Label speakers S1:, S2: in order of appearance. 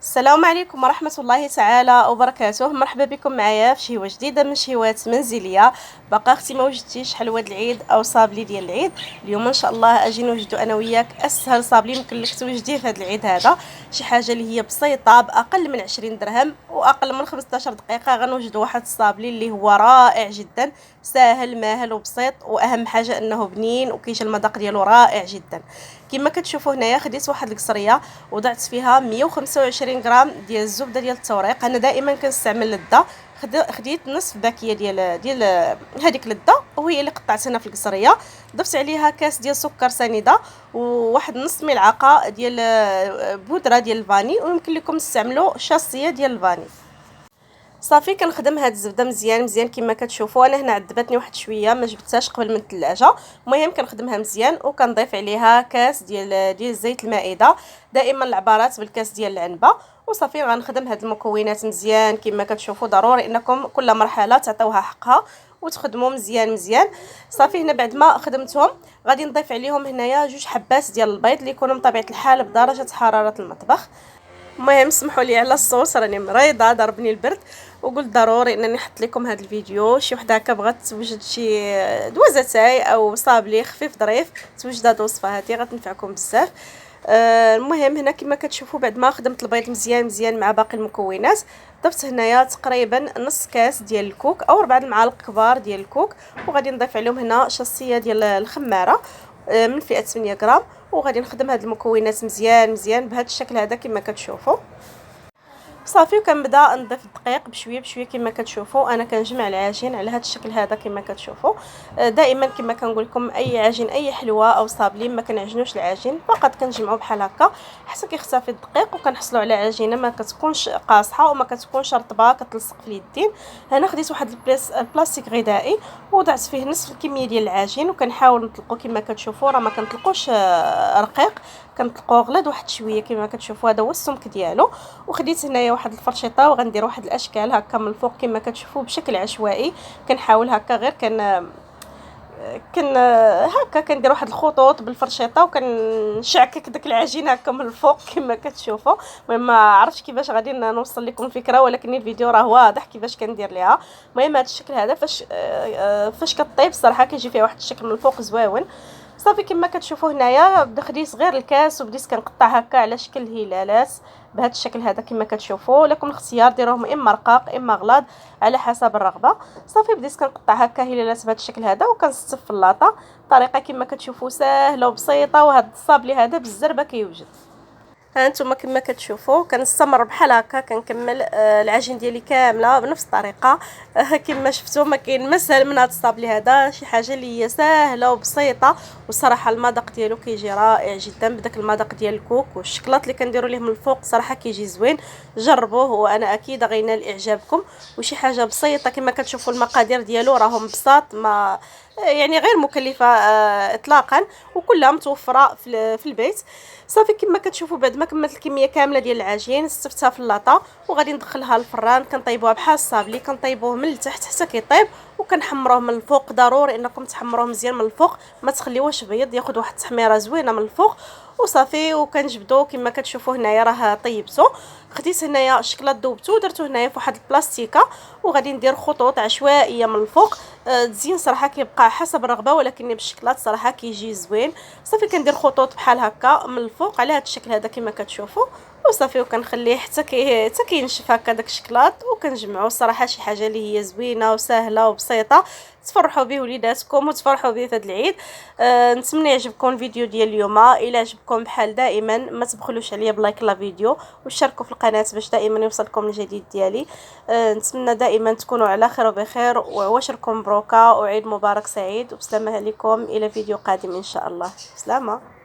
S1: السلام عليكم ورحمة الله تعالى وبركاته. مرحبا بكم معايا في شهوة جديدة من شهوات منزلية. باقا اختي ما وجدتيش حلوى العيد او صابلي ديال العيد؟ اليوم ان شاء الله اجي نوجدو انا وياك اسهل صابلي يمكن لك توجديه في هذا العيد هذا. شي حاجه اللي هي بسيطه باقل من 20 درهم واقل من 15 دقيقه غنوجدوا واحد الصابلي اللي هو رائع جدا، ساهل ماهل وبسيط، واهم حاجه انه بنين وكيجي المذاق ديالو رائع جدا. كما كتشوفوا هنايا خديت واحد القصريه وضعت فيها 125 غرام ديال الزبده ديال التوريق. انا دائما كنستعمل لده. خديت نصف باكيه ديال هذيك لده وهي اللي قطعت هنا في القصريه. ضفت عليها كاس ديال سكر سنيده وواحد نص ملعقه ديال بودره ديال الفاني، ويمكن لكم تستعملوا شاصيه ديال الفاني. صافي كنخدم هاد الزبده مزيان مزيان كما كتشوفوا. انا هنا عذبتني واحد شويه ما جبتهاش قبل من الثلاجه. المهم كنخدمها مزيان وكنضيف عليها كاس ديال زيت المائده، دائما العبارات بالكاس ديال العنبه. وصافي غنخدم هاد المكونات مزيان كما كتشوفوا. ضروري انكم كل مرحله تعطيوها حقها وتخدموا مزيان مزيان. صافي هنا بعد ما خدمتهم غادي نضيف عليهم هنايا 2 حبات ديال البيض اللي يكونوا بطبيعه الحال بدرجه حراره المطبخ. المهم سمحوا لي على الصوت، راني مريضه ضربني البرد وقلت ضروري انني نحط لكم هذا الفيديو. شي وحده هكا بغات توجد شي دوازتاي او صابلي خفيف ظريف توجد هذه الوصفه هذه غتنفعكم بزاف. المهم هنا كما كتشوفوا بعد ما خدمت البيض مزيان مزيان مع باقي المكونات ضفت هنايا تقريبا نص كاس ديال الكوك او 4 المعالق كبار ديال الكوك، وغادي نضيف عليهم هنا شاصيه ديال الخماره من فئه 8 غرام. وغادي نخدم هاد المكونات مزيان مزيان بهذا الشكل هذا كما كتشوفوا. صافي وكنبدا نضيف الدقيق بشويه بشويه كما كتشوفوا. انا كنجمع العجين على هذا الشكل هذا كما كتشوفوا. دائما كما كنقول لكم اي عجين اي حلوه او صابلي ما كنعجنوش العجين، فقط كنجمعوا بحال هكا حتى كيختفي الدقيق وكنحصلوا على عجينه ما كتكونش قاصحه وما كتكونش رطبه كتلصق في اليدين. هنا خديت واحد البلاستيك غذائي وضعت فيه نصف الكميه ديال العجين وكنحاول نطلقو كما كتشوفوا. راه ما كنطلقوش رقيق، كنطلقوه غليظ واحد شويه كما كتشوفوا. هذا هو السمك ديالو. وخديت هنايا واحد الفرشيطه وغندير واحد الاشكال هكا من الفوق كما كتشوفوا بشكل عشوائي. كنحاول هكا غير كن هكا كندير واحد الخطوط بالفرشيطه وكنشعكك داك العجين هكا من الفوق كما كتشوفوا. المهم ما عرفتش كيفاش غادي نوصل لكم الفكره، ولكن الفيديو راه واضح كيفاش كندير ليها. المهم هذا الشكل هذا فاش كطيب الصراحه كيجي فيه واحد الشكل من الفوق زويون. صافي كما كتشوفوا هنايا بدا خديت غير الكاس وبديت كنقطع هكا على شكل هلالات بهذا الشكل هذا كما كتشوفوا. لكم الاختيار ديروهم اما رقاق اما غلاظ على حسب الرغبه. صافي بديت كنقطع هكا هلالات بهذا الشكل هذا وكنستف في اللاطه. طريقه كما كتشوفوا سهله وبسيطه، وهذا الصابلي هذا بالزربه كيوجد. ها انتم كما كتشوفوا كنستمر بحال هكا كنكمل العجين ديالي كامله بنفس الطريقه. كما شفتوا ما كاين ما سهل من هذا الصابلي هذا، شي حاجه اللي هي سهله وبسيطه. والصراحه المذاق ديالو كيجي رائع جدا بداك المذاق ديال الكوك والشكلاط اللي كنديروا ليه من الفوق، صراحه كيجي زوين. جربوه وانا اكيد غينال اعجابكم. وشي حاجه بسيطه كما كتشوفوا المقادير ديالو راهم بساط، ما يعني غير مكلفه اطلاقا، وكلها متوفره في البيت. صافي كما كتشوفوا بعد ما كملت الكميه كامله ديال العجين استفتها في اللاطه وغادي ندخلها للفران. كنطيبوها بحال الصابلي، كنطيبوه من التحت حتى كيطيب وكنحمروه من الفوق. ضروري انكم تحمروه مزيان من الفوق، ما تخليوهش بيض، ياخذ واحد التحميره زوينه من الفوق. وصافي وكنجبدو كما كتشوفوا هنايا راه طيبته. خديت هنايا الشكلاط ذوبته ودرتو هنايا في واحد البلاستيكه وغادي ندير خطوط عشوائيه من الفوق. التزيين صراحه كيبقى حسب الرغبه، ولكن بالشكلاط صراحه كيجي زوين. صافي كندير خطوط بحال هكا من الفوق على هذا الشكل هذا كما كتشوفوا. وصافي وكنخليه حتى كينشف هكا داك الشكلاط وكنجمعوا. صراحه شي حاجه اللي هي زوينه وسهله وبسيطه تفرحوا به وليداتكم وتفرحوا به في هذا العيد. نتمنى يعجبكم الفيديو ديال اليوم. الى عجبكم بحال دائما ما تبخلوش عليا بلايك لا فيديو واشتركوا في القناه باش دائما يوصلكم الجديد ديالي. نتمنى دائما تكونوا على خير وبخير، وعواشركم مبروكه وعيد مبارك سعيد، وبسلامه عليكم الى فيديو قادم ان شاء الله. بسلامه.